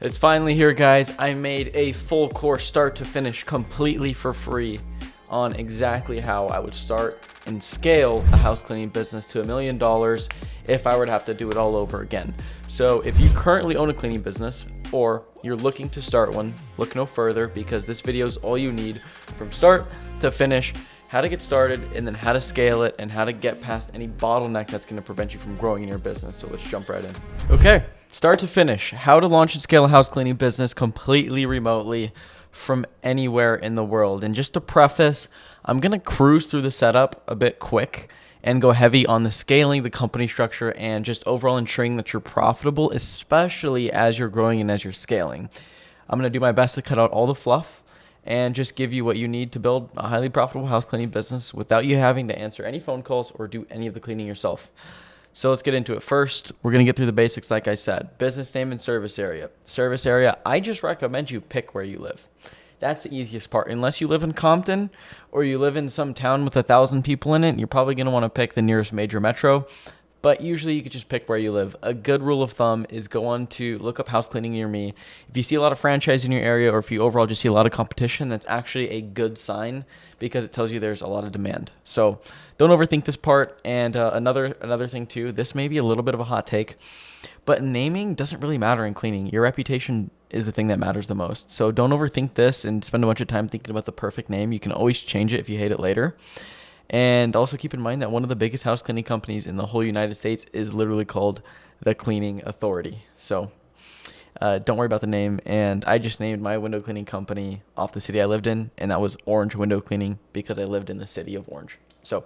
It's finally here, guys. I made a full course start to finish completely for free on exactly how I would start and scale a house cleaning business to $1 million if I were to have to do it all over again. So if you currently own a cleaning business or you're looking to start one, look no further, because this video is all you need from start to finish, how to get started and then how to scale it and how to get past any bottleneck that's going to prevent you from growing in your business. So let's jump right in. Okay. Start to finish, how to launch and scale a house cleaning business completely remotely from anywhere in the world. And just to preface, I'm going to cruise through the setup a bit quick and go heavy on the scaling, the company structure, and just overall ensuring that you're profitable, especially as you're growing and as you're scaling. I'm going to do my best to cut out all the fluff and just give you what you need to build a highly profitable house cleaning business without you having to answer any phone calls or do any of the cleaning yourself. So let's get into it. First, we're going to get through the basics like I said. Business name and service area. Service area, I just recommend you pick where you live. That's the easiest part. Unless you live in Compton or you live in some town with 1,000 people in it, you're probably going to want to pick the nearest major metro. But usually you could just pick where you live. A good rule of thumb is go on to look up house cleaning near me. If you see a lot of franchise in your area, or if you overall just see a lot of competition, that's actually a good sign because it tells you there's a lot of demand. So don't overthink this part. And another thing too, this may be a little bit of a hot take, but naming doesn't really matter in cleaning. Your reputation is the thing that matters the most. So don't overthink this and spend a bunch of time thinking about the perfect name. You can always change it if you hate it later. And also keep in mind that one of the biggest house cleaning companies in the whole United States is literally called the Cleaning Authority. So don't worry about the name. And I just named my window cleaning company off the city I lived in, and that was Orange Window Cleaning because I lived in the city of Orange. So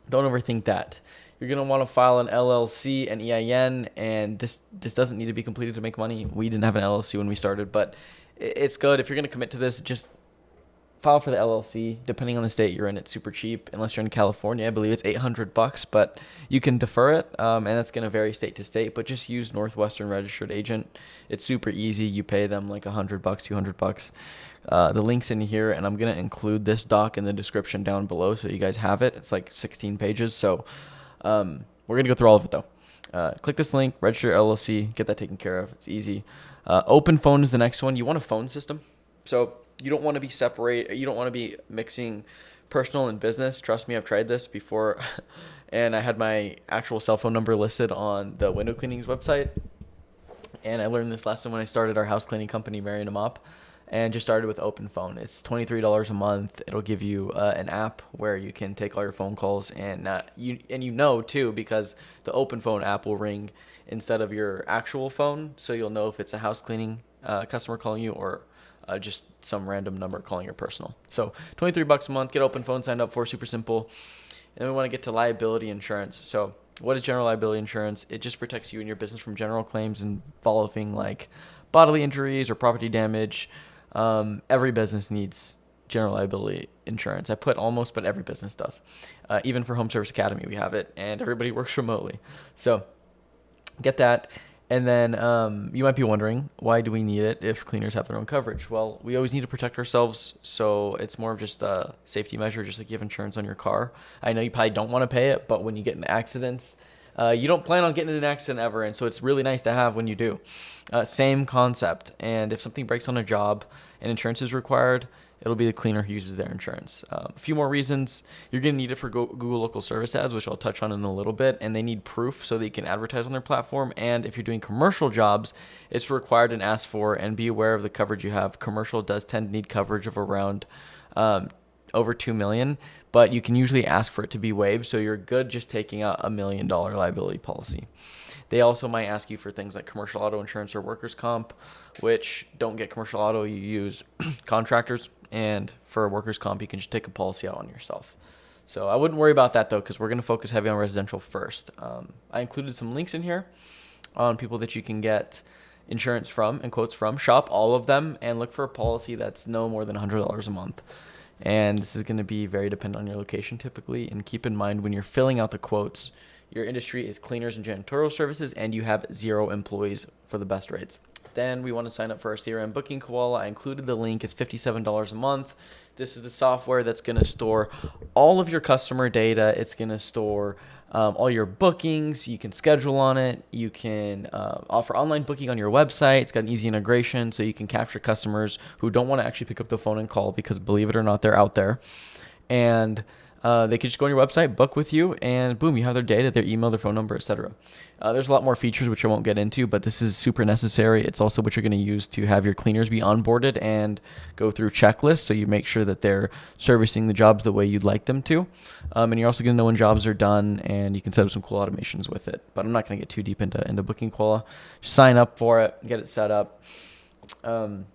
don't overthink that. You're going to want to file an LLC and EIN, and this doesn't need to be completed to make money. We didn't have an LLC when we started, but it's good. If you're going to commit to this, just file for the LLC. Depending on the state you're in, it's super cheap. Unless you're in California, I believe it's $800, but you can defer it, and that's going to vary state to state. But just use Northwestern Registered Agent. It's super easy. You pay them like $100, $200. The link's in here, and I'm going to include this doc in the description down below so you guys have it. It's like 16 pages, so we're going to go through all of it though. Click this link, register your LLC, get that taken care of. It's easy. Open phone is the next one. You want a phone system. So you don't want to be separate. You don't want to be mixing personal and business. Trust me, I've tried this before, and I had my actual cell phone number listed on the window cleaning's website. And I learned this lesson when I started our house cleaning company, Marion and Mop, and just started with open phone. It's $23 a month. It'll give you an app where you can take all your phone calls, and you know too, because the open phone app will ring instead of your actual phone, so you'll know if it's a house cleaning customer calling you or just some random number calling your personal. So $23 a month, get open phone signed up for, super simple. And then we want to get to liability insurance. So what is general liability insurance? It just protects you and your business from general claims involving like bodily injuries or property damage. Every business needs general liability insurance. I put almost, but every business does. Even for Home Service Academy, we have it, and everybody works remotely. So get that. And then you might be wondering, why do we need it if cleaners have their own coverage? Well, we always need to protect ourselves, so it's more of just a safety measure, just like you have insurance on your car. I know you probably don't want to pay it, but when you get in accidents, you don't plan on getting in an accident ever, and so it's really nice to have when you do. Same concept, and if something breaks on a job and insurance is required, it'll be the cleaner who uses their insurance. A few more reasons. You're going to need it for Google local service ads, which I'll touch on in a little bit, and they need proof so that you can advertise on their platform. And if you're doing commercial jobs, it's required and asked for, and be aware of the coverage you have. Commercial does tend to need coverage of around over $2 million, but you can usually ask for it to be waived, so you're good just taking out $1 million liability policy. They also might ask you for things like commercial auto insurance or workers' comp, which don't get commercial auto, you use contractors, and for workers' comp, you can just take a policy out on yourself. So I wouldn't worry about that though, because we're going to focus heavy on residential first. I included some links in here on people that you can get insurance from and quotes from. Shop all of them and look for a policy that's no more than $100 a month. And this is going to be very dependent on your location typically. And keep in mind when you're filling out the quotes, your industry is cleaners and janitorial services, and you have 0 employees for the best rates. Then we want to sign up for our CRM booking koala. I included the link. It's $57 a month. This is the software that's going to store all of your customer data. It's going to store all your bookings. You can schedule on it. You can offer online booking on your website. It's got an easy integration, so you can capture customers who don't want to actually pick up the phone and call, because believe it or not, they're out there. And they could just go on your website, book with you, and boom, you have their data, their email, their phone number, etc. There's a lot more features which I won't get into, but this is super necessary. It's also what you're going to use to have your cleaners be onboarded and go through checklists, so you make sure that they're servicing the jobs the way you'd like them to. And you're also going to know when jobs are done, and you can set up some cool automations with it. But I'm not going to get too deep into booking quala. Just sign up for it, get it set up, and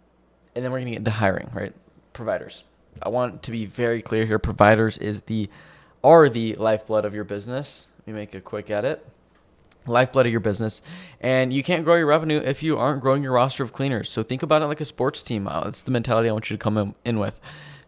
then we're going to get into hiring, right? Providers. I want to be very clear here. Providers are the lifeblood of your business. Let me make a quick edit. Lifeblood of your business, and you can't grow your revenue if you aren't growing your roster of cleaners. So think about it like a sports team. That's the mentality I want you to come in with.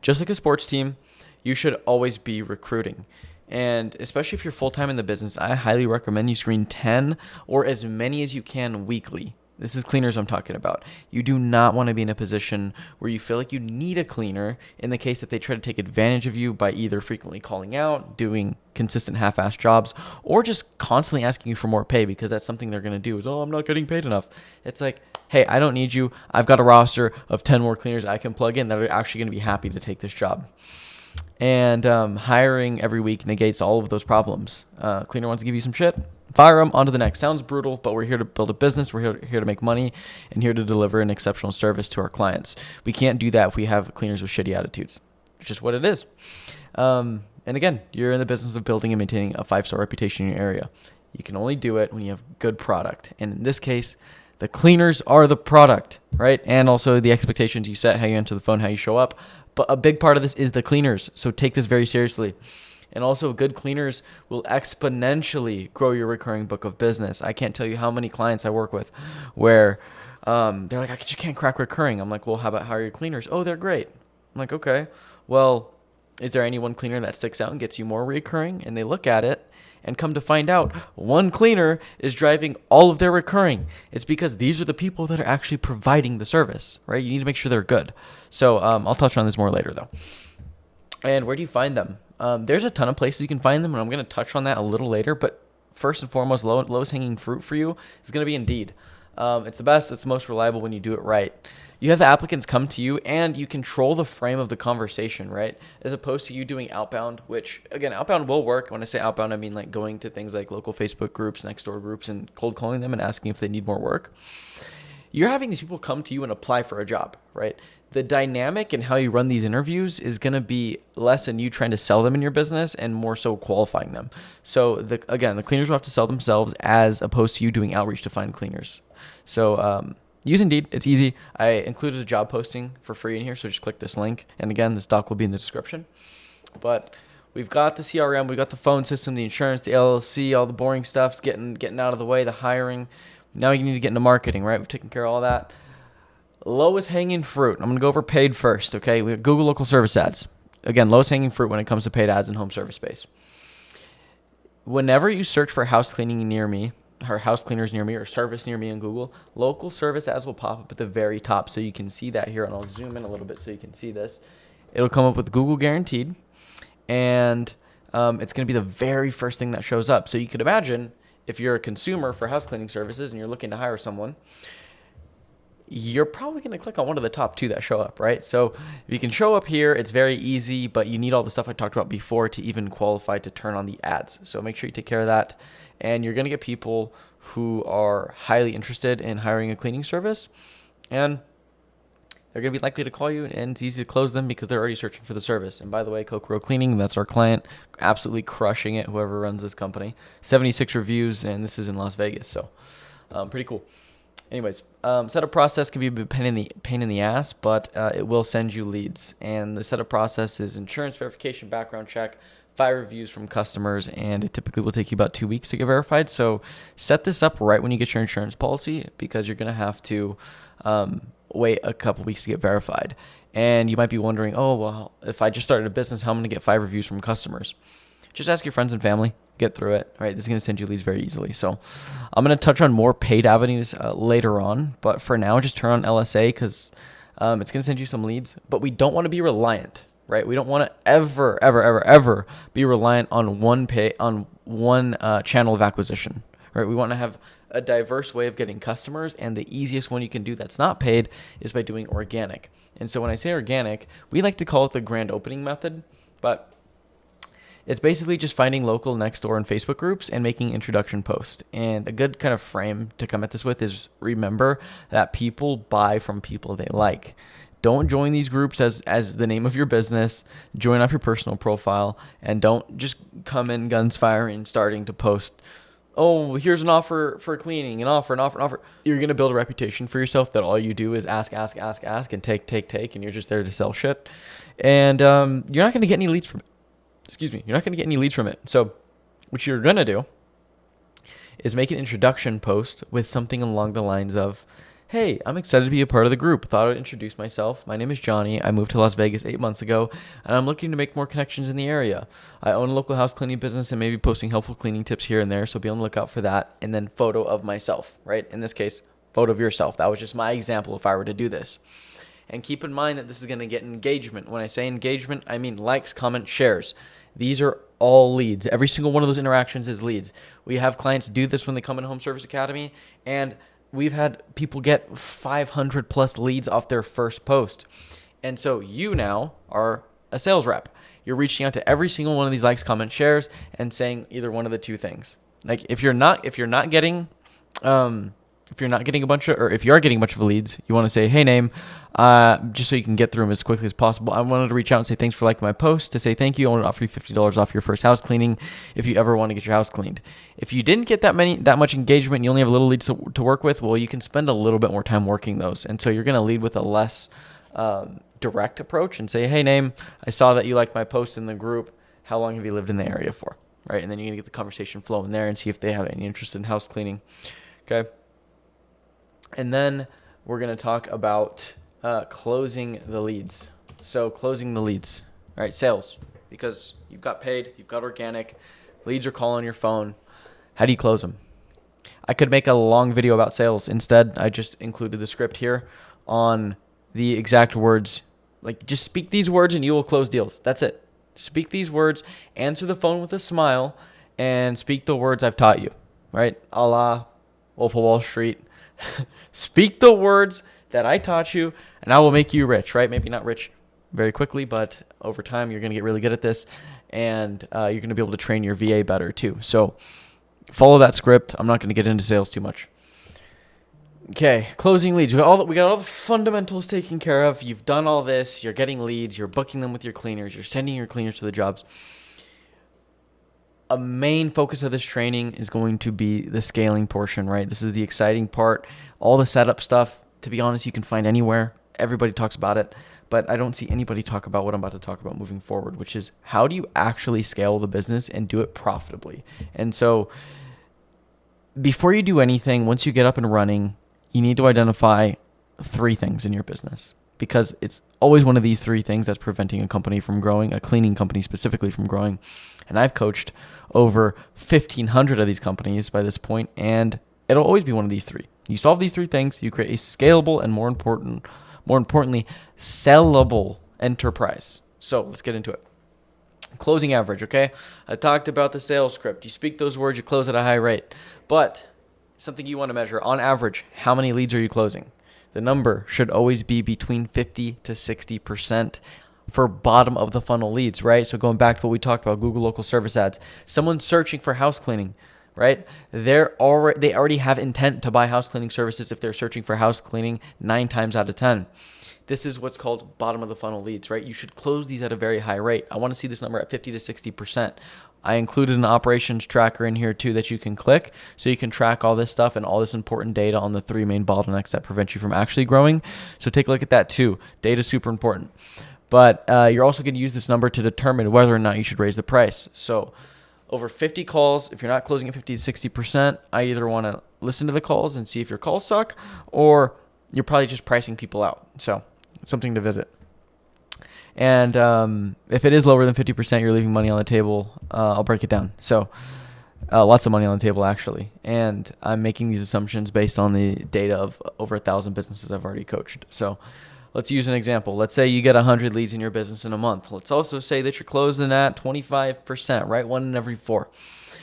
Just like a sports team, you should always be recruiting. And especially if you're full-time in the business, I highly recommend you screen 10 or as many as you can weekly. This is cleaners I'm talking about. You do not want to be in a position where you feel like you need a cleaner in the case that they try to take advantage of you by either frequently calling out, doing consistent half-assed jobs, or just constantly asking you for more pay, because that's something they're going to do is, oh, I'm not getting paid enough. It's like, hey, I don't need you. I've got a roster of 10 more cleaners I can plug in that are actually going to be happy to take this job. And hiring every week negates all of those problems. Cleaner wants to give you some shit, fire them, on to the next. Sounds brutal, but we're here to build a business. We're here to make money and here to deliver an exceptional service to our clients. We can't do that if we have cleaners with shitty attitudes. It's just what it is. And again, you're in the business of building and maintaining a 5-star reputation in your area. You can only do it when you have good product. And in this case, the cleaners are the product, right? And also the expectations you set, how you answer the phone, how you show up. But a big part of this is the cleaners. So take this very seriously. And also, good cleaners will exponentially grow your recurring book of business. I can't tell you how many clients I work with where they're like, I just can't crack recurring. I'm like, well, how about hire your cleaners? Oh, they're great. I'm like, okay, well, is there any one cleaner that sticks out and gets you more recurring? And they look at it and come to find out one cleaner is driving all of their recurring. It's because these are the people that are actually providing the service, right? You need to make sure they're good. So I'll touch on this more later, though. And where do you find them? There's a ton of places you can find them, and I'm going to touch on that a little later. But first and foremost, lowest hanging fruit for you is going to be Indeed. It's the best. It's the most reliable when you do it right. You have the applicants come to you, and you control the frame of the conversation, right? As opposed to you doing outbound, which, again, outbound will work. When I say outbound, I mean like going to things like local Facebook groups, Nextdoor groups, and cold calling them and asking if they need more work. You're having these people come to you and apply for a job, right? The dynamic and how you run these interviews is going to be less in you trying to sell them in your business and more so qualifying them. So the cleaners will have to sell themselves as opposed to you doing outreach to find cleaners. So use Indeed. It's easy. I included a job posting for free in here, so just click this link. And again, this doc will be in the description. But we've got the CRM, we've got the phone system, the insurance, the LLC, all the boring stuff's getting out of the way, the hiring. Now you need to get into marketing, right? We've taken care of all that. Lowest hanging fruit. I'm going to go over paid first, okay? We have Google local service ads. Again, lowest hanging fruit when it comes to paid ads in home service space. Whenever you search for house cleaning near me, or house cleaners near me, or service near me in Google, local service ads will pop up at the very top. So you can see that here, and I'll zoom in a little bit so you can see this. It'll come up with Google guaranteed, and it's going to be the very first thing that shows up. So you could imagine if you're a consumer for house cleaning services and you're looking to hire someone, you're probably going to click on one of the top 2 that show up, right? So if you can show up here, it's very easy, but you need all the stuff I talked about before to even qualify to turn on the ads. So make sure you take care of that. And you're going to get people who are highly interested in hiring a cleaning service, and they're going to be likely to call you, and it's easy to close them because they're already searching for the service. And by the way, Coke Row Cleaning, that's our client, absolutely crushing it, whoever runs this company. 76 reviews, and this is in Las Vegas, so pretty cool. Anyways, setup process can be a pain in the ass, but it will send you leads. And the setup process is insurance verification, background check, 5 reviews from customers, and it typically will take you about 2 weeks to get verified. So set this up right when you get your insurance policy, because you're going to have to wait a couple weeks to get verified. And you might be wondering, oh, well, if I just started a business, how am I going to get 5 reviews from customers? Just ask your friends and family. Get through it, right? This is going to send you leads very easily. So I'm going to touch on more paid avenues later on, but for now, just turn on LSA because it's going to send you some leads, but we don't want to be reliant, right? We don't want to ever be reliant on one channel of acquisition, right? We want to have a diverse way of getting customers, and the easiest one you can do that's not paid is by doing organic. And so when I say organic, we like to call it the grand opening method, but it's basically just finding local next door and Facebook groups and making introduction posts. And a good kind of frame to come at this with is remember that people buy from people they like. Don't join these groups as the name of your business. Join off your personal profile, and don't just come in guns firing starting to post, oh, here's an offer for cleaning, an offer. You're going to build a reputation for yourself that all you do is ask, and take, and you're just there to sell shit. And you're not going to get any leads from it. You're not going to get any leads from it. So what you're going to do is make an introduction post with something along the lines of, hey, I'm excited to be a part of the group. Thought I'd introduce myself. My name is Johnny. I moved to Las Vegas 8 months ago, and I'm looking to make more connections in the area. I own a local house cleaning business and maybe posting helpful cleaning tips here and there, so be on the lookout for that. And then photo of myself, right? In this case, photo of yourself. That was just my example if I were to do this. And keep in mind that this is going to get engagement. When I say engagement, I mean likes, comments, shares. These are all leads. Every single one of those interactions is leads. We have clients do this when they come in Home Service Academy, and we've had people get 500 plus leads off their first post. And so you now are a sales rep. You're reaching out to every single one of these likes, comments, shares, and saying either one of the two things. Like if you are getting a bunch of leads, you want to say, hey, name, just so you can get through them as quickly as possible. I wanted to reach out and say thanks for liking my post. To say thank you, I want to offer you $50 off your first house cleaning if you ever want to get your house cleaned. If you didn't get that much engagement, you only have a little leads to work with, well, you can spend a little bit more time working those. And so you're going to lead with a less direct approach and say, hey, name, I saw that you liked my post in the group. How long have you lived in the area for? Right? And then you're going to get the conversation flowing there and see if they have any interest in house cleaning. Okay. And then we're going to talk about closing the leads. So closing the leads, all right, sales, because you've got paid, you've got organic, leads are calling your phone. How do you close them? I could make a long video about sales. Instead, I just included the script here on the exact words. Like just speak these words and you will close deals. That's it. Speak these words, answer the phone with a smile, and speak the words I've taught you, right? A la Wolf of Wall Street. Speak the words that I taught you, and I will make you rich, right? Maybe not rich very quickly, but over time, you're going to get really good at this, and you're going to be able to train your VA better too. So follow that script. I'm not going to get into sales too much. Okay, closing leads. We got all the fundamentals taken care of. You've done all this. You're getting leads. You're booking them with your cleaners. You're sending your cleaners to the jobs. A main focus of this training is going to be the scaling portion, right? This is the exciting part. All the setup stuff, to be honest, you can find anywhere. Everybody talks about it, but I don't see anybody talk about what I'm about to talk about moving forward, which is how do you actually scale the business and do it profitably? And so before you do anything, once you get up and running, you need to identify 3 things in your business, because it's always one of these 3 things that's preventing a company from growing, a cleaning company specifically from growing. And I've coached over 1,500 of these companies by this point, and it'll always be one of these 3. You solve these 3 things, you create a scalable and more importantly, sellable enterprise. So let's get into it. Closing average, okay? I talked about the sales script. You speak those words, you close at a high rate. But something you want to measure, on average, how many leads are you closing? The number should always be between 50 to 60% for bottom of the funnel leads, right? So going back to what we talked about, Google local service ads, someone searching for house cleaning, right? They already have intent to buy house cleaning services if they're searching for house cleaning 9 times out of 10. This is what's called bottom of the funnel leads, right? You should close these at a very high rate. I want to see this number at 50 to 60%. I included an operations tracker in here too that you can click so you can track all this stuff and all this important data on the 3 main bottlenecks that prevent you from actually growing. So take a look at that too. Data is super important. But you're also going to use this number to determine whether or not you should raise the price. So over 50 calls, if you're not closing at 50 to 60%, I either want to listen to the calls and see if your calls suck, or you're probably just pricing people out. So it's something to visit. And if it is lower than 50%, you're leaving money on the table. I'll break it down. So lots of money on the table, actually. And I'm making these assumptions based on the data of over 1,000 businesses I've already coached. So Let's use an example. Let's say you get 100 leads in your business in a month. Let's also say that you're closing at 25%, right? 1 in every 4.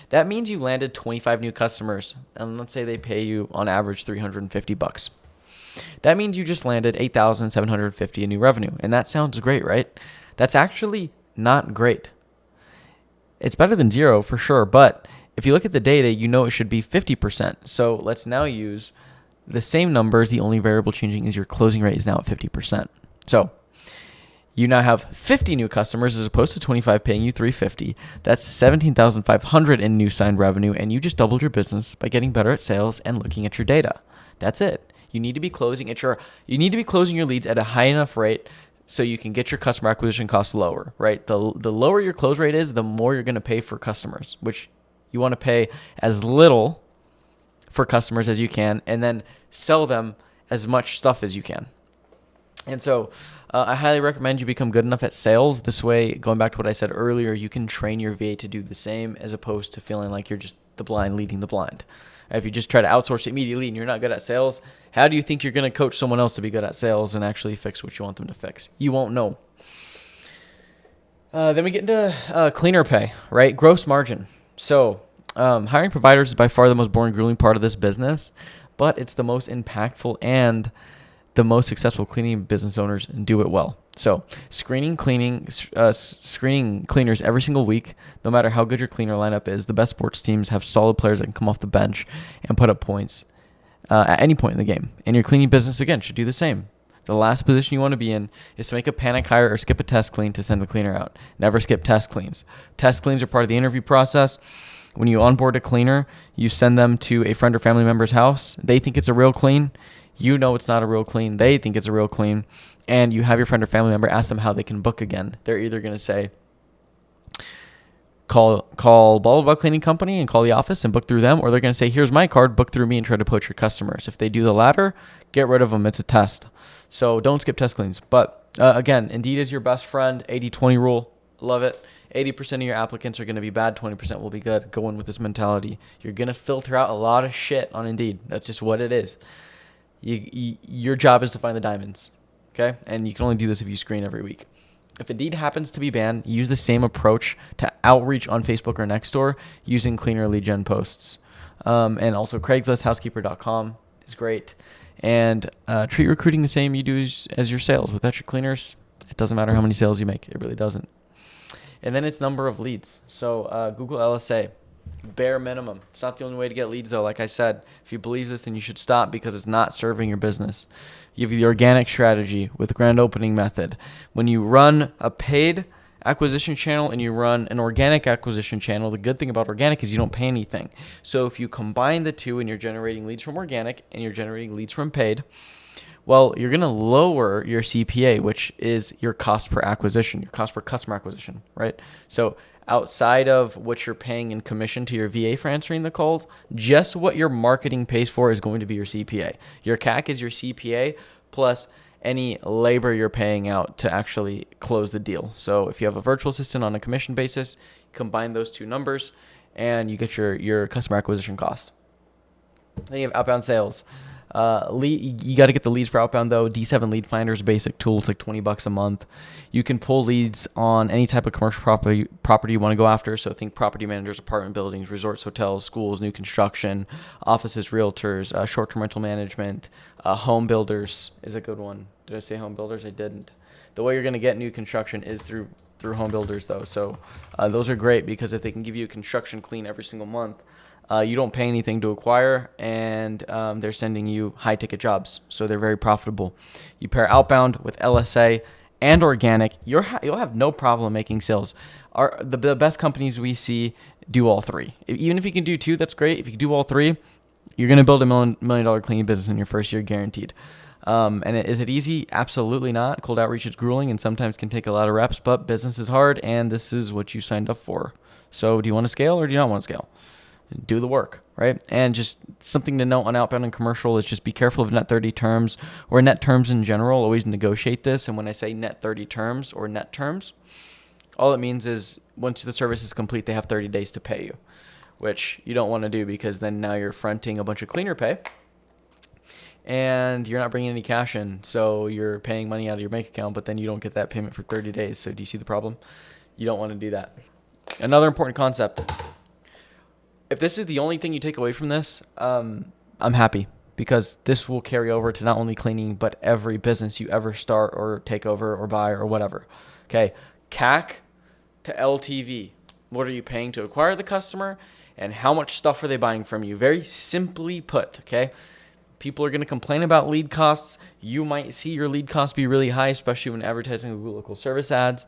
That means you landed 25 new customers, and let's say they pay you on average $350. That means you just landed $8,750 in new revenue, and that sounds great, right? That's actually not great. It's better than 0 for sure, but if you look at the data, you know it should be 50%. So let's now use the same numbers. The only variable changing is your closing rate is now at 50%. So you now have 50 new customers as opposed to 25 paying you $350. That's $17,500 in new signed revenue, and you just doubled your business by getting better at sales and looking at your data. That's it. You need to be closing your leads at a high enough rate so you can get your customer acquisition costs lower, right? The lower your close rate is, the more you're going to pay for customers, which you want to pay as little for customers as you can, and then sell them as much stuff as you can. And so I highly recommend you become good enough at sales. This way, going back to what I said earlier, you can train your VA to do the same as opposed to feeling like you're just the blind leading the blind. If you just try to outsource immediately and you're not good at sales, how do you think you're going to coach someone else to be good at sales and actually fix what you want them to fix? You won't know. Then we get into cleaner pay, right? Gross margin. So hiring providers is by far the most boring, grueling part of this business, but it's the most impactful, and the most successful cleaning business owners do it well. So screening cleaners every single week, no matter how good your cleaner lineup is. The best sports teams have solid players that can come off the bench and put up points at any point in the game. And your cleaning business, again, should do the same. The last position you want to be in is to make a panic hire or skip a test clean to send the cleaner out. Never skip test cleans. Test cleans are part of the interview process. When you onboard a cleaner, you send them to a friend or family member's house. They think it's a real clean. You know it's not a real clean. They think it's a real clean. And you have your friend or family member ask them how they can book again. They're either going to say, call blah, blah, blah cleaning company and call the office and book through them. Or they're going to say, here's my card, book through me and try to poach your customers. If they do the latter, get rid of them. It's a test. So don't skip test cleans. But again, Indeed is your best friend. 80-20 rule. Love it. 80% of your applicants are going to be bad. 20% will be good. Go in with this mentality. You're going to filter out a lot of shit on Indeed. That's just what it is. Your job is to find the diamonds, okay? And you can only do this if you screen every week. If Indeed happens to be banned, use the same approach to outreach on Facebook or Nextdoor using cleaner lead gen posts. And also Craigslist, housekeeper.com is great. And treat recruiting the same you do as your sales. Without your cleaners, it doesn't matter how many sales you make. It really doesn't. And then it's number of leads. So Google LSA. Bare minimum. It's not the only way to get leads, though. Like I said, if you believe this, then you should stop because it's not serving your business. You have the organic strategy with the grand opening method. When you run a paid acquisition channel and you run an organic acquisition channel, the good thing about organic is you don't pay anything. So if you combine the two and you're generating leads from organic and you're generating leads from paid, well, you're going to lower your CPA, which is your cost per acquisition, your cost per customer acquisition, right? So outside of what you're paying in commission to your VA for answering the calls, just what your marketing pays for is going to be your CPA. Your CAC is your CPA plus any labor you're paying out to actually close the deal. So if you have a virtual assistant on a commission basis, combine those two numbers and you get your customer acquisition cost. Then you have outbound sales. You got to get the leads for outbound, though. D7 Lead Finder is a basic tool. It's like $20 a month. You can pull leads on any type of commercial property you want to go after. So think property managers, apartment buildings, resorts, hotels, schools, new construction, offices, realtors, short-term rental management, home builders is a good one. Did I say home builders? I didn't. The way you're going to get new construction is through home builders, though. So those are great because if they can give you a construction clean every single month, you don't pay anything to acquire, and they're sending you high-ticket jobs, so they're very profitable. You pair outbound with LSA and organic, you'll have no problem making sales. The best companies we see do all three. Even if you can do two, that's great. If you can do all three, you're going to build a $1 million cleaning business in your first year, guaranteed. Is it easy? Absolutely not. Cold outreach is grueling and sometimes can take a lot of reps, but business is hard, and this is what you signed up for. So do you want to scale or do you not want to scale? Do the work, right? And just something to note on outbound and commercial is just be careful of net 30 terms or net terms in general. Always negotiate this. And when I say net 30 terms or net terms, all it means is once the service is complete, they have 30 days to pay you, which you don't want to do because then now you're fronting a bunch of cleaner pay. and you're not bringing any cash in. So you're paying money out of your bank account, but then you don't get that payment for 30 days. So do you see the problem? You don't want to do that. Another important concept. If this is the only thing you take away from this, I'm happy, because this will carry over to not only cleaning, but every business you ever start or take over or buy or whatever. Okay. CAC to LTV. What are you paying to acquire the customer, and how much stuff are they buying from you? Very simply put. Okay. People are going to complain about lead costs. You might see your lead costs be really high, especially when advertising Google local service ads.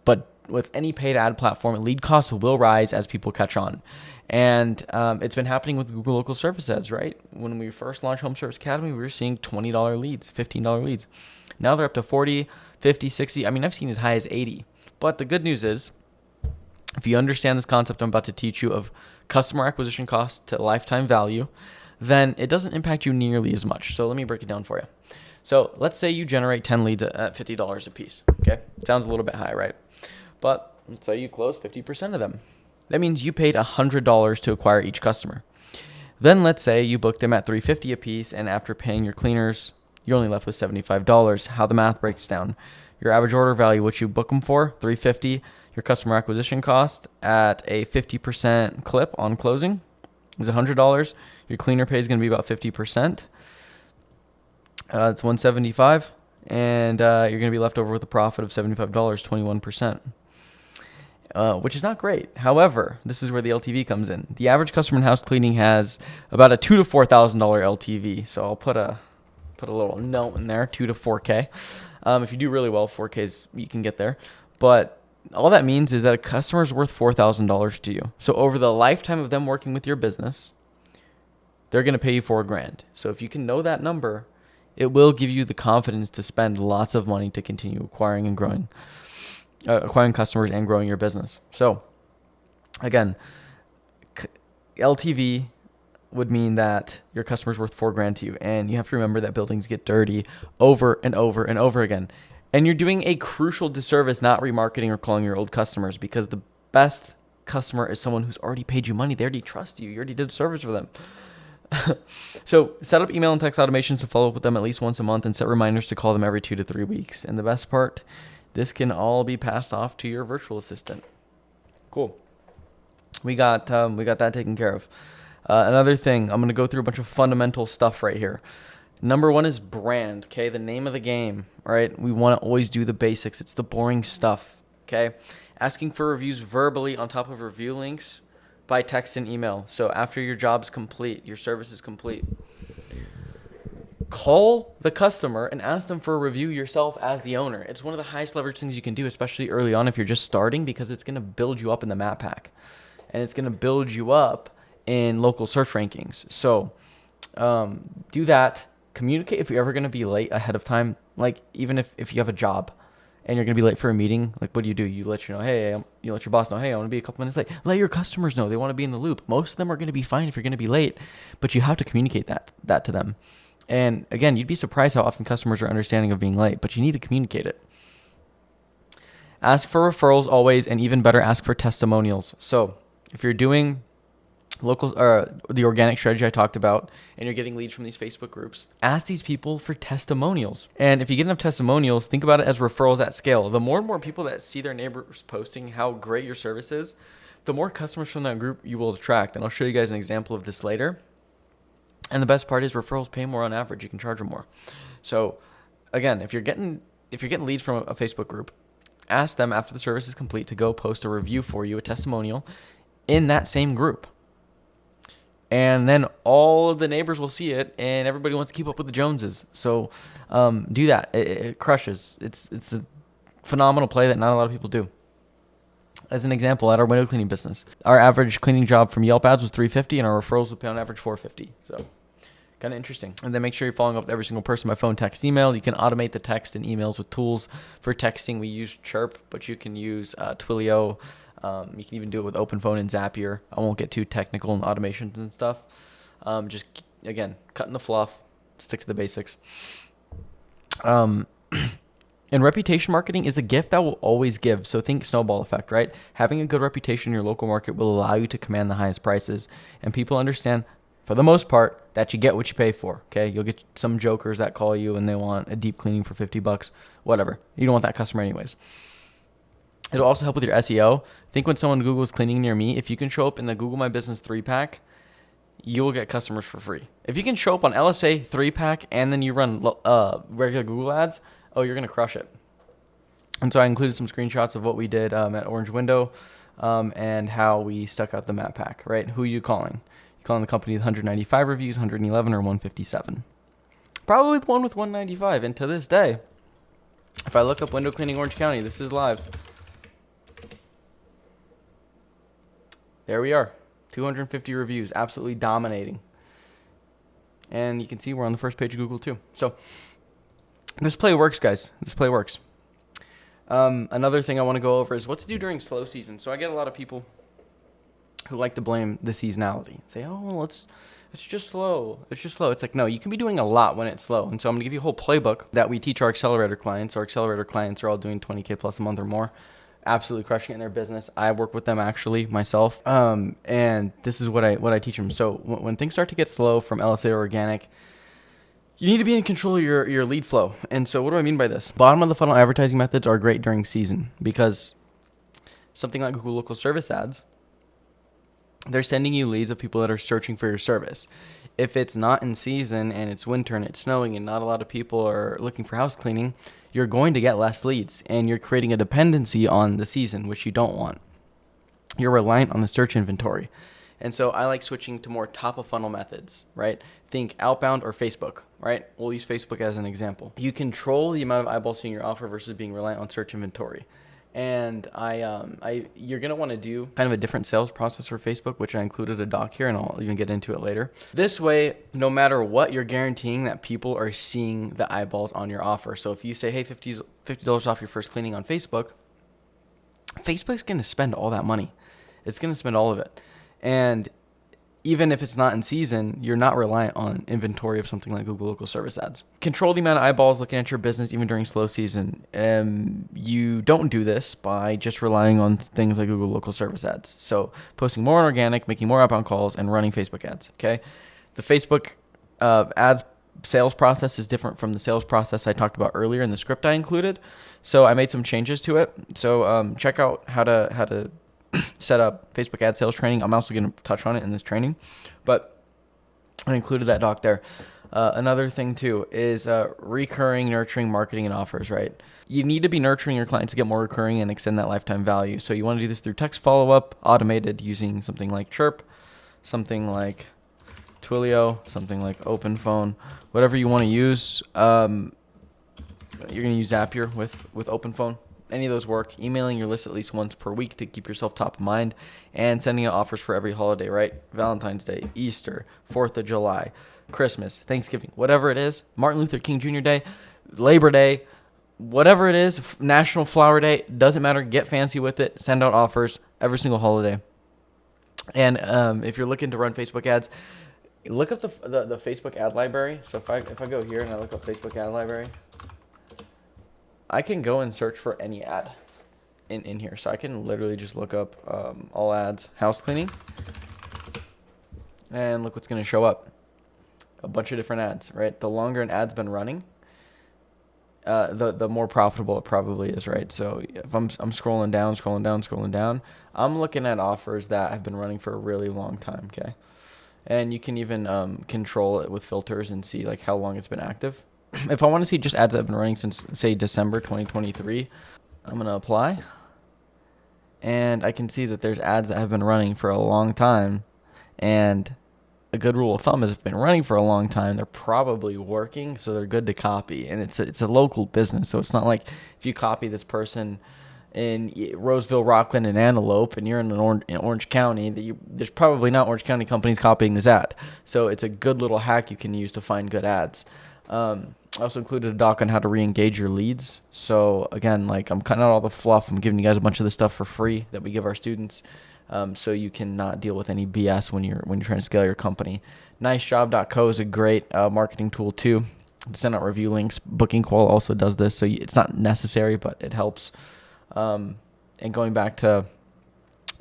But with any paid ad platform, lead costs will rise as people catch on. And it's been happening with Google local service ads, right? When we first launched Home Service Academy, we were seeing $20 leads, $15 leads. Now they're up to 40, 50, 60. I mean, I've seen as high as 80. But the good news is, if you understand this concept I'm about to teach you of customer acquisition cost to lifetime value, then it doesn't impact you nearly as much. So let me break it down for you. So let's say you generate 10 leads at $50 a piece. Okay. Sounds a little bit high, right? But let's say you close 50% of them. That means you paid $100 to acquire each customer. Then let's say you booked them at $350 a piece, and after paying your cleaners, you're only left with $75. How the math breaks down. Your average order value, what you book them for, $350. Your customer acquisition cost at a 50% clip on closing is $100. Your cleaner pay is going to be about 50%. It's $175, and you're going to be left over with a profit of $75, 21%. Which is not great. However, this is where the LTV comes in. The average customer in house cleaning has about a $2,000 to $4,000 LTV. So I'll put a little note in there, 2 to 4K. If you do really well, 4Ks you can get there. But all that means is that a customer is worth $4,000 to you. So over the lifetime of them working with your business, they're going to pay you $4,000. So if you can know that number, it will give you the confidence to spend lots of money to continue acquiring and growing. Acquiring customers and growing your business. So again, LTV would mean that your customer's worth $4,000 to you. And you have to remember that buildings get dirty over and over and over again. And you're doing a crucial disservice not remarketing or calling your old customers, because the best customer is someone who's already paid you money. They already trust you. You already did a service for them. So set up email and text automations to follow up with them at least once a month, and set reminders to call them every 2 to 3 weeks. And the best part, this can all be passed off to your virtual assistant. Cool. We got that taken care of. Another thing, I'm going to go through a bunch of fundamental stuff right here. Number 1 is brand, okay? The name of the game, all right? We want to always do the basics. It's the boring stuff, okay? Asking for reviews verbally on top of review links by text and email. So after your job's complete, your service is complete, call the customer and ask them for a review yourself as the owner. It's one of the highest leverage things you can do, especially early on if you're just starting, because it's going to build you up in the map pack, and it's going to build you up in local search rankings. So do that. Communicate if you're ever going to be late ahead of time. Like even if you have a job and you're going to be late for a meeting, like what do? You let you let your boss know, hey, I want to be a couple minutes late. Let your customers know. They want to be in the loop. Most of them are going to be fine if you're going to be late, but you have to communicate that to them. And again, you'd be surprised how often customers are understanding of being late, but you need to communicate it. Ask for referrals always, and even better, ask for testimonials. So if you're doing local the organic strategy I talked about, and you're getting leads from these Facebook groups, ask these people for testimonials. And if you get enough testimonials, think about it as referrals at scale. The more and more people that see their neighbors posting how great your service is, the more customers from that group you will attract. And I'll show you guys an example of this later. And the best part is referrals pay more on average. You can charge them more. So again, if you're getting leads from a Facebook group, ask them after the service is complete to go post a review for you, a testimonial, in that same group. And then all of the neighbors will see it, and everybody wants to keep up with the Joneses. So do that. It crushes. It's a phenomenal play that not a lot of people do. As an example, at our window cleaning business, our average cleaning job from Yelp ads was $350, and our referrals would pay on average $450. So kind of interesting. And then make sure you're following up with every single person by phone, text, email. You can automate the text and emails with tools. For texting, we use Chirp, but you can use Twilio. You can even do it with OpenPhone and Zapier. I won't get too technical in automations and stuff. Just, again, cutting the fluff, stick to the basics. And reputation marketing is a gift that will always give. So think snowball effect, right? Having a good reputation in your local market will allow you to command the highest prices. And people understand for the most part, that you get what you pay for. Okay. You'll get some jokers that call you and they want a deep cleaning for $50, whatever. You don't want that customer anyways. It'll also help with your SEO. Think when someone Googles cleaning near me, if you can show up in the Google My Business 3-pack, you will get customers for free. If you can show up on LSA 3-pack and then you run regular Google ads, oh, you're going to crush it. And so I included some screenshots of what we did at Orange Window and how we stuck out the map pack, right? Who are you calling? You calling the company with 195 reviews, 111, or 157? Probably the one with 195. And to this day, if I look up window cleaning Orange County, this is live. There we are. 250 reviews, absolutely dominating. And you can see we're on the first page of Google too. So this play works, guys. This play works. Another thing I want to go over is what to do during slow season. So I get a lot of people who like to blame the seasonality. Say, oh, it's just slow. It's just slow. It's like, no, you can be doing a lot when it's slow. And so I'm going to give you a whole playbook that we teach our accelerator clients. Our accelerator clients are all doing 20K plus a month or more. Absolutely crushing it in their business. I work with them actually myself. And this is what I teach them. So when things start to get slow from LSA or organic, you need to be in control of your lead flow. And so what do I mean by this? Bottom of the funnel advertising methods are great during season because something like Google local service ads, they're sending you leads of people that are searching for your service. If it's not in season and it's winter and it's snowing and not a lot of people are looking for house cleaning, you're going to get less leads and you're creating a dependency on the season, which you don't want. You're reliant on the search inventory. And so I like switching to more top of funnel methods, right? Think Outbound or Facebook, right? We'll use Facebook as an example. You control the amount of eyeballs seeing your offer versus being reliant on search inventory. And you're going to want to do kind of a different sales process for Facebook, which I included a doc here and I'll even get into it later. This way, no matter what, you're guaranteeing that people are seeing the eyeballs on your offer. So if you say, hey, $50 off your first cleaning on Facebook, Facebook's going to spend all that money. It's going to spend all of it. And even if it's not in season, you're not reliant on inventory of something like Google local service ads. Control the amount of eyeballs looking at your business even during slow season. You don't do this by just relying on things like Google local service ads. So posting more on organic, making more outbound calls, and running Facebook ads. Okay, the Facebook ads sales process is different from the sales process I talked about earlier in the script I included. So I made some changes to it. So check out how to set up Facebook ad sales training. I'm also going to touch on it in this training, but I included that doc there. Another thing too is recurring, nurturing, marketing, and offers, right? You need to be nurturing your clients to get more recurring and extend that lifetime value. So you want to do this through text follow-up, automated using something like Chirp, something like Twilio, something like OpenPhone, whatever you want to use. You're going to use Zapier with OpenPhone. Any of those work. Emailing your list at least once per week to keep yourself top of mind, and sending out offers for every holiday, right? Valentine's Day, Easter, 4th of July, Christmas, Thanksgiving, whatever it is, Martin Luther King Jr. Day, Labor Day, whatever it is, National Flower Day, doesn't matter. Get fancy with it. Send out offers every single holiday. And if you're looking to run Facebook ads, look up the Facebook ad library. So if I go here and I look up Facebook ad library, I can go and search for any ad in here. So I can literally just look up all ads, house cleaning, and look what's going to show up. A bunch of different ads, right? The longer an ad's been running, the more profitable it probably is, right? So if I'm scrolling down, I'm looking at offers that have been running for a really long time, okay? And you can even control it with filters and see like how long it's been active. If I want to see just ads that have been running since, say, December 2023, I'm going to apply. And I can see that there's ads that have been running for a long time. And a good rule of thumb is if they've been running for a long time, they're probably working, so they're good to copy. And it's a local business, so it's not like if you copy this person in Roseville, Rockland, and Antelope, and you're in Orange County, there's probably not Orange County companies copying this ad. So it's a good little hack you can use to find good ads. I also included a doc on how to re-engage your leads. So again, like I'm cutting out all the fluff. I'm giving you guys a bunch of this stuff for free that we give our students, so you can not deal with any BS when you're trying to scale your company. Nicejob.co is a great marketing tool too. Send out review links. Booking Qual also does this, so it's not necessary, but it helps. And going back to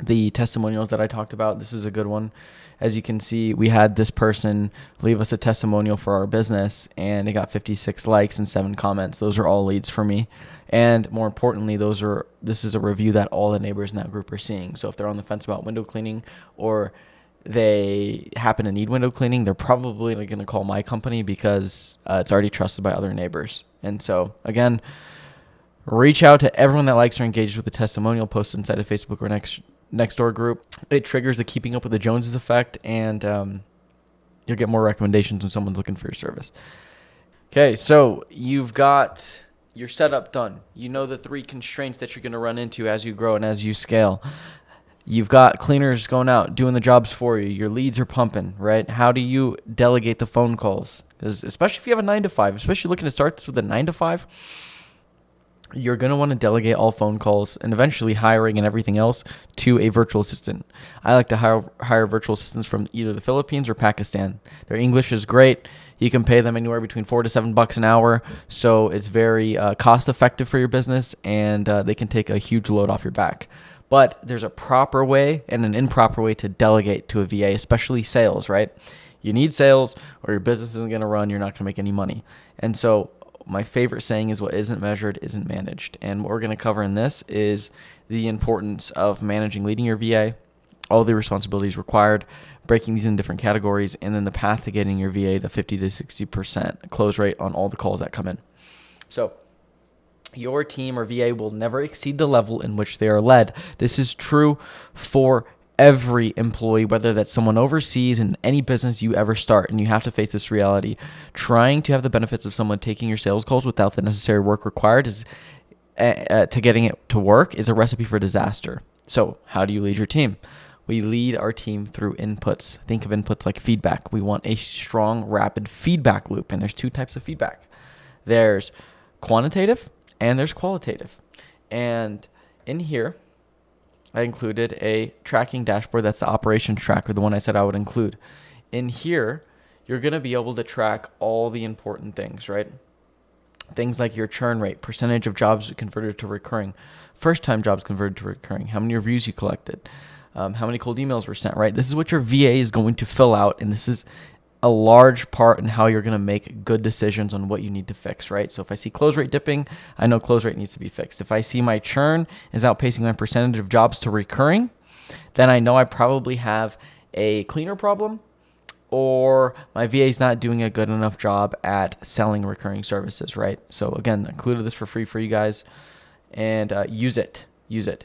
the testimonials that I talked about, this is a good one. As you can see, we had this person leave us a testimonial for our business, and it got 56 likes and 7 comments. Those are all leads for me. And more importantly, this is a review that all the neighbors in that group are seeing. So if they're on the fence about window cleaning, or they happen to need window cleaning, they're probably going to call my company because it's already trusted by other neighbors. And so again, reach out to everyone that likes or engages with the testimonial post inside of Facebook or next door group. It triggers the keeping up with the Joneses effect, and you'll get more recommendations when someone's looking for your service. Okay, so you've got your setup done. You know the 3 constraints that you're going to run into as you grow and as you scale. You've got cleaners going out doing the jobs for you. Your leads are pumping, right? How do you delegate the phone calls? Because especially if you have a 9-to-5, especially looking to start this with a 9-to-5, you're going to want to delegate all phone calls and eventually hiring and everything else to a virtual assistant. I like to hire virtual assistants from either the Philippines or Pakistan. Their English is great. You can pay them anywhere between $4 to $7 an hour. So it's very cost effective for your business, and they can take a huge load off your back. But there's a proper way and an improper way to delegate to a VA, especially sales, right? You need sales or your business isn't going to run. You're not going to make any money. And so my favorite saying is, what isn't measured isn't managed. And what we're going to cover in this is the importance of leading your VA, all the responsibilities required, breaking these in different categories, and then the path to getting your VA to 50 to 60% close rate on all the calls that come in. So your team or VA will never exceed the level in which they are led. This is true for every employee, whether that's someone overseas in any business you ever start, and you have to face this reality. Trying to have the benefits of someone taking your sales calls without the necessary work required is to getting it to work is a recipe for disaster. So how do you lead your team? We lead our team through inputs. Think of inputs like feedback. We want a strong, rapid feedback loop, and there's 2 types of feedback. There's quantitative and there's qualitative. And in here, I included a tracking dashboard. That's the operations tracker, the one I said I would include. In here, you're going to be able to track all the important things, right? Things like your churn rate, percentage of jobs converted to recurring, first-time jobs converted to recurring, how many reviews you collected, how many cold emails were sent, right? This is what your VA is going to fill out, and this is a large part in how you're going to make good decisions on what you need to fix, right? So if I see close rate dipping, I know close rate needs to be fixed. If I see my churn is outpacing my percentage of jobs to recurring, then I know I probably have a cleaner problem, or my VA is not doing a good enough job at selling recurring services, right? So again, I included this for free for you guys, and use it,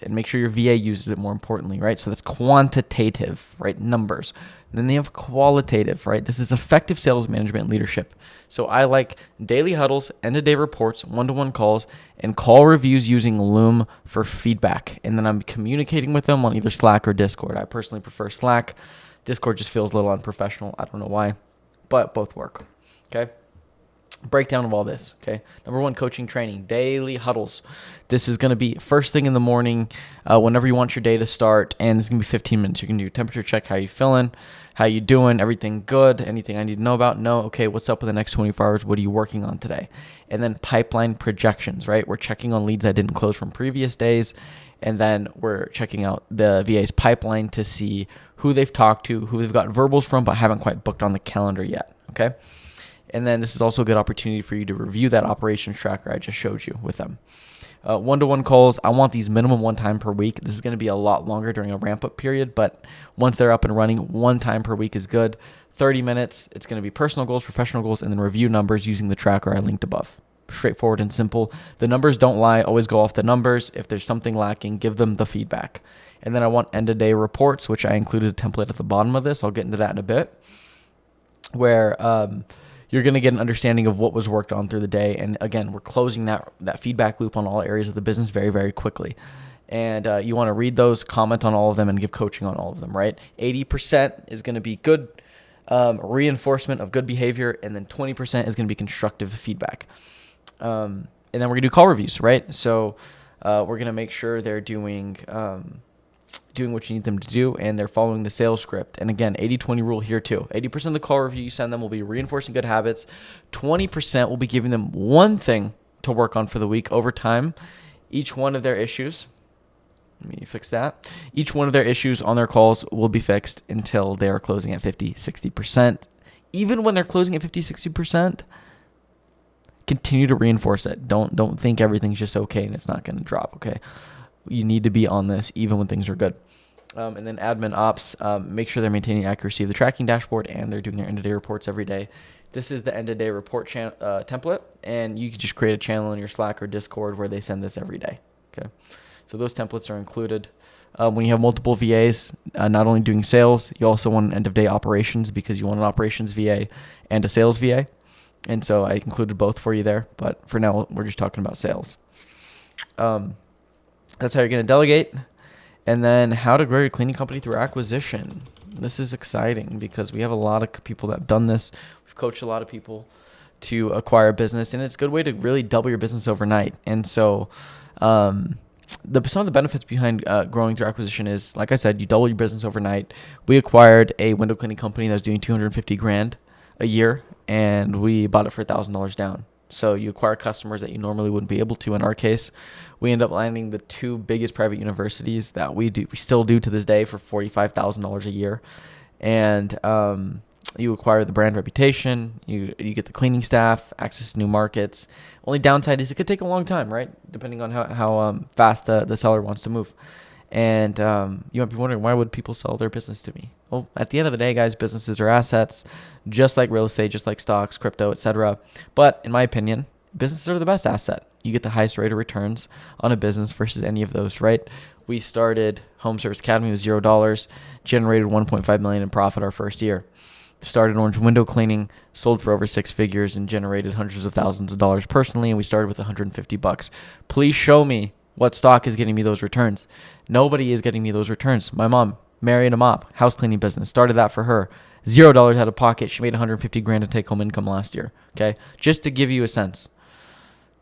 and make sure your VA uses it, more importantly, right? So that's quantitative, right? Numbers. And then they have qualitative, right? This is effective sales management and leadership. So I like daily huddles, end-of-day reports, one-to-one calls, and call reviews using Loom for feedback. And then I'm communicating with them on either Slack or Discord. I personally prefer Slack. Discord just feels a little unprofessional. I don't know why, but both work, okay? Breakdown of all this, okay? Number 1, coaching training, daily huddles. This is going to be first thing in the morning, whenever you want your day to start, and this is going to be 15 minutes. You can do temperature check, how you feeling, how you doing, everything good, anything I need to know about? No, okay, what's up with the next 24 hours? What are you working on today? And then pipeline projections, right? We're checking on leads that didn't close from previous days, and then we're checking out the VA's pipeline to see who they've talked to, who they've got verbals from, but haven't quite booked on the calendar yet, okay? And then this is also a good opportunity for you to review that operations tracker I just showed you with them. One-to-one calls, I want these minimum 1 time per week. This is going to be a lot longer during a ramp-up period, but once they're up and running, 1 time per week is good. 30 minutes, it's going to be personal goals, professional goals, and then review numbers using the tracker I linked above. Straightforward and simple. The numbers don't lie. Always go off the numbers. If there's something lacking, give them the feedback. And then I want end-of-day reports, which I included a template at the bottom of this. I'll get into that in a bit, where you're going to get an understanding of what was worked on through the day. And again, we're closing that feedback loop on all areas of the business very, very quickly. And you want to read those, comment on all of them, and give coaching on all of them, right? 80% is going to be good reinforcement of good behavior, and then 20% is going to be constructive feedback. And then we're going to do call reviews, right? So we're going to make sure they're doing what you need them to do, and they're following the sales script. And again, 80-20 rule here too. 80% of the call review you send them will be reinforcing good habits. 20% will be giving them one thing to work on for the week over time, each one of their issues. Let me fix that. Each one of their issues on their calls will be fixed until they are closing at 50, 60%. Even when they're closing at 50, 60%, continue to reinforce it. Don't think everything's just okay and it's not going to drop, okay? You need to be on this even when things are good. And then admin ops, make sure they're maintaining accuracy of the tracking dashboard and they're doing their end-of-day reports every day. This is the end-of-day report template, and you can just create a channel in your Slack or Discord where they send this every day, okay? So those templates are included. When you have multiple VAs, not only doing sales, you also want an end-of-day operations because you want an operations VA and a sales VA. And so I included both for you there, but for now, we're just talking about sales. That's how you're going to delegate. And then how to grow your cleaning company through acquisition. This is exciting because we have a lot of people that have done this. We've coached a lot of people to acquire a business, and it's a good way to really double your business overnight. And so some of the benefits behind growing through acquisition is, like I said, you double your business overnight. We acquired a window cleaning company that was doing $250,000 a year, and we bought it for $1,000 down. So you acquire customers that you normally wouldn't be able to. In our case, we end up landing the two biggest private universities that we still do to this day for $45,000 a year. And you acquire the brand reputation, you get the cleaning staff, access to new markets. Only downside is it could take a long time, right? Depending on how fast the seller wants to move. And you might be wondering, why would people sell their business to me? Well, at the end of the day, guys, businesses are assets, just like real estate, just like stocks, crypto, etc. But in my opinion, businesses are the best asset. You get the highest rate of returns on a business versus any of those, right? We started Home Service Academy with $0, generated $1.5 million in profit our first year. Started Orange Window Cleaning, sold for over 6 figures, and generated hundreds of thousands of dollars personally. And we started with $150. Please show me what stock is getting me those returns. Nobody is getting me those returns. My mom, married a mop, house cleaning business, started that for her. $0 out of pocket. She made $150,000 in take-home income last year. Okay, just to give you a sense.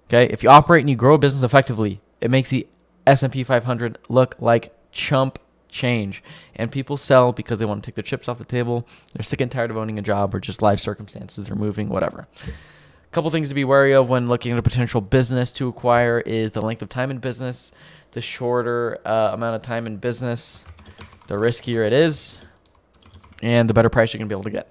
Okay, if you operate and you grow a business effectively, it makes the S&P 500 look like chump change. And people sell because they want to take their chips off the table. They're sick and tired of owning a job, or just life circumstances. They're moving, whatever. A couple things to be wary of when looking at a potential business to acquire is the length of time in business. The shorter amount of time in business, the riskier it is, and the better price you're going to be able to get.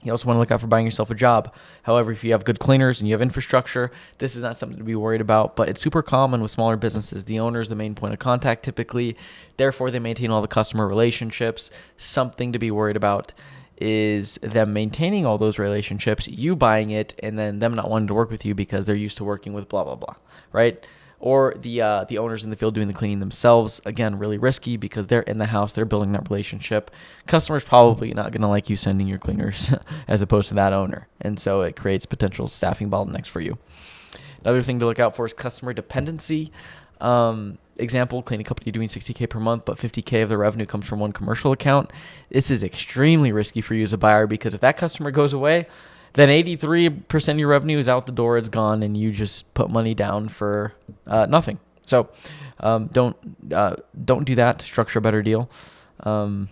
You also want to look out for buying yourself a job. However, if you have good cleaners and you have infrastructure, this is not something to be worried about, but it's super common with smaller businesses. The owner is the main point of contact typically. Therefore, they maintain all the customer relationships. Something to be worried about is them maintaining all those relationships, you buying it, and then them not wanting to work with you because they're used to working with blah, blah, blah, right? Or the owners in the field doing the cleaning themselves. Again, really risky because they're in the house, they're building that relationship. Customers probably not going to like you sending your cleaners as opposed to that owner. And so it creates potential staffing bottlenecks for you. Another thing to look out for is customer dependency. Example, cleaning company doing $60K per month, but $50K of the revenue comes from one commercial account. This is extremely risky for you as a buyer because if that customer goes away, then 83% of your revenue is out the door, it's gone, and you just put money down for nothing. So don't do that. Structure a better deal. And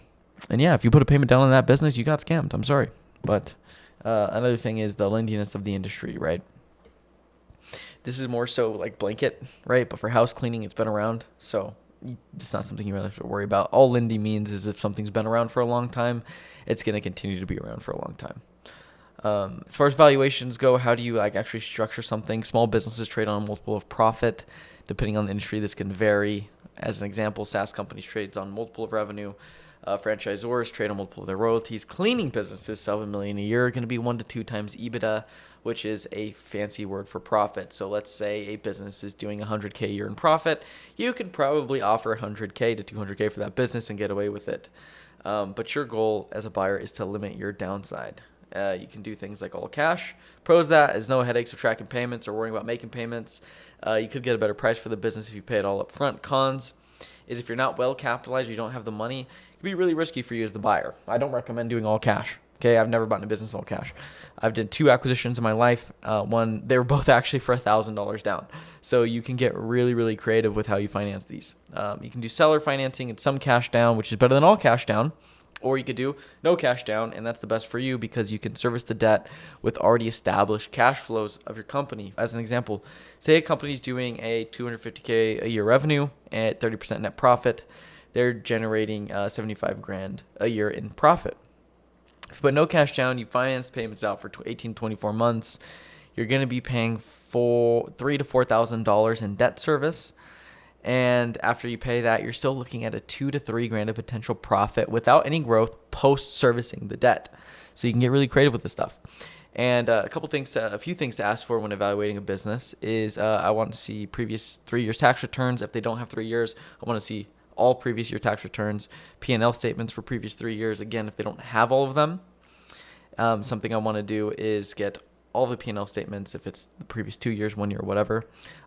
yeah, if you put a payment down on that business, you got scammed. I'm sorry. But another thing is the lendiness of the industry, right? This is more so like blanket, right? But for house cleaning, it's been around. So it's not something you really have to worry about. All Lindy means is if something's been around for a long time, it's going to continue to be around for a long time. As far as valuations go, how do you actually structure something? Small businesses trade on a multiple of profit. Depending on the industry, this can vary. As an example, SaaS companies trade on multiple of revenue. Franchisors trade on multiple of their royalties. Cleaning businesses, $7 million a year, are going to be 1 to 2 times EBITDA, which is a fancy word for profit. So let's say a business is doing $100K a year in profit. You could probably offer $100K to $200K for that business and get away with it. But your goal as a buyer is to limit your downside. You can do things like all cash. Pros that is no headaches of tracking payments or worrying about making payments. You could get a better price for the business if you pay it all up front. Cons is if you're not well capitalized, you don't have the money, it can be really risky for you as the buyer. I don't recommend doing all cash. Okay, I've never bought in a business all cash. I've did 2 acquisitions in my life. They were both actually for $1,000 down. So you can get really, really creative with how you finance these. You can do seller financing and some cash down, which is better than all cash down. Or you could do no cash down, and that's the best for you because you can service the debt with already established cash flows of your company. As an example, say a company is doing a $250K a year revenue at 30% net profit. They're generating 75 grand a year in profit. If you put no cash down, you finance payments out for 18 to 24 months, you're going to be paying $3,000 to $4,000 in debt service. And after you pay that, you're still looking at a 2 to 3 grand of potential profit without any growth post servicing the debt. So you can get really creative with this stuff. And a few things to ask for when evaluating a business is I want to see previous 3 years tax returns. If they don't have 3 years, I want to see all previous year tax returns, P&L statements for previous 3 years. Again, if they don't have all of them, something I want to do is get all the P&L statements, if it's the previous 2 years, 1 year, whatever.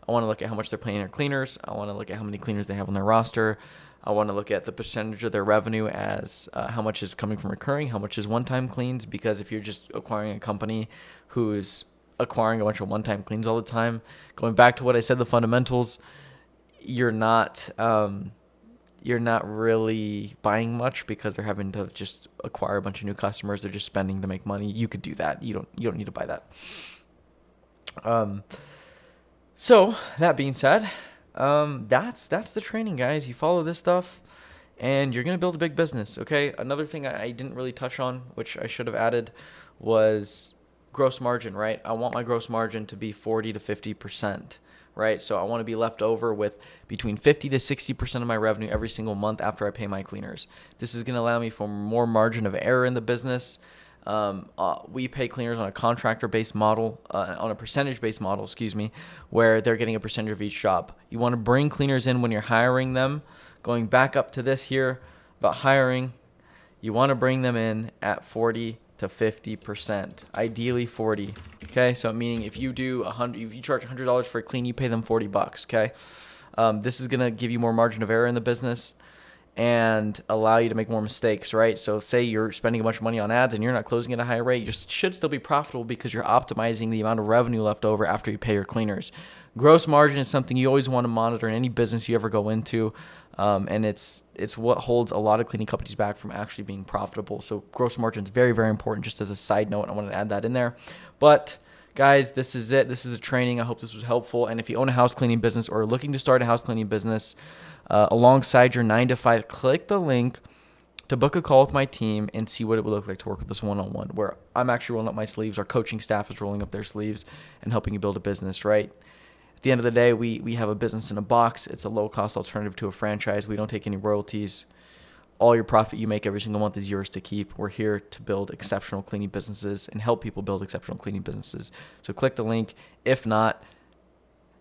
I want to look at how much they're paying their cleaners. I want to look at how many cleaners they have on their roster. I want to look at the percentage of their revenue as how much is coming from recurring, how much is one-time cleans, because if you're just acquiring a company who's acquiring a bunch of one-time cleans all the time, going back to what I said, the fundamentals, you're not really buying much because they're having to just acquire a bunch of new customers. They're just spending to make money. You could do that. You don't need to buy that. So that being said, that's the training, guys. You follow this stuff and you're going to build a big business. Okay. Another thing I didn't really touch on, which I should have added, was gross margin, right? I want my gross margin to be 40 to 50%. Right? So I want to be left over with between 50 to 60% of my revenue every single month after I pay my cleaners. This is going to allow me for more margin of error in the business. We pay cleaners on a contractor-based model, on a percentage-based model, where they're getting a percentage of each job. You want to bring cleaners in when you're hiring them. Going back up to this here about hiring, you want to bring them in at 40 to 50%, ideally 40. Okay, so meaning if you charge $100 for a clean, you pay them $40. Okay, this is gonna give you more margin of error in the business and allow you to make more mistakes, right? So say you're spending a bunch of money on ads and you're not closing at a high rate, you should still be profitable because you're optimizing the amount of revenue left over after you pay your cleaners. Gross margin is something you always want to monitor in any business you ever go into. And it's what holds a lot of cleaning companies back from actually being profitable. So gross margin is very, very important. Just as a side note, I wanted to add that in there. But guys, this is it. This is the training. I hope this was helpful. And if you own a house cleaning business or are looking to start a house cleaning business alongside your 9 to 5, click the link to book a call with my team and see what it would look like to work with us one-on-one, where I'm actually rolling up my sleeves. Our coaching staff is rolling up their sleeves and helping you build a business, right? At the end of the day, we have a business in a box. It's a low-cost alternative to a franchise. We don't take any royalties. All your profit you make every single month is yours to keep. We're here to build exceptional cleaning businesses and help people build exceptional cleaning businesses. So click the link. If not,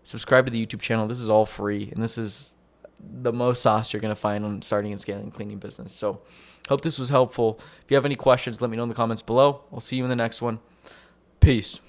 subscribe to the YouTube channel. This is all free, and this is the most sauce you're going to find on starting and scaling a cleaning business. So hope this was helpful. If you have any questions, let me know in the comments below. I'll see you in the next one. Peace.